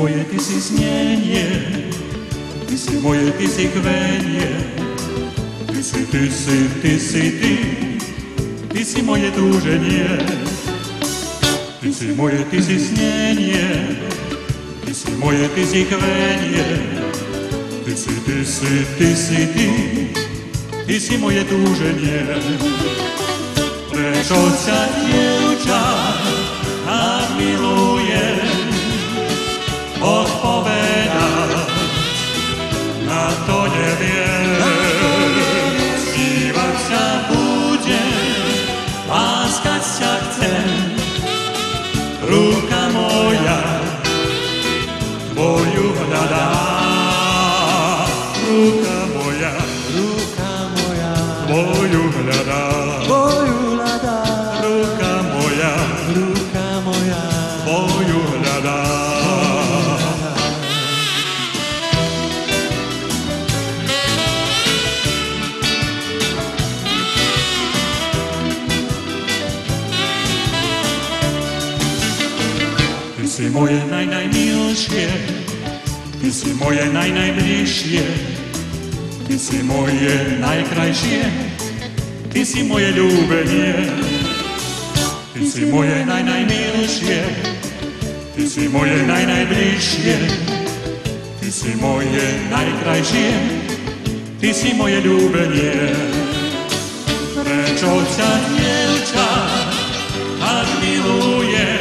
moje, ty si znenie, ty si moje, ty si kvenie, ty si, ty si, ty si ty, ty si moje túženie, ty si moje, ty si znenie, ty si moje, ty si kvenie, ty si, ty si, ty si ty, ty si moje túženie. Prečo sa dievča tak miluje, odpovedať na to neviem. Snívať sa budem, láskať sa chcem, ruka moja tvoju hľadá. Ruka moja tvoju hľadá. Ruka moja tvoju hľadá. Ty si moje najmilšie, ty si moje najbližšie, ty si moje najkrajšie, ty si moje ľúbenie, ty si moje najmilšie, ty si moje najbližšie, ty si moje najkrajšie, ty si moje ľúbenie. Prečo ťa dievča tak miluje,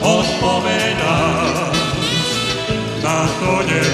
odpovedať na to neviem.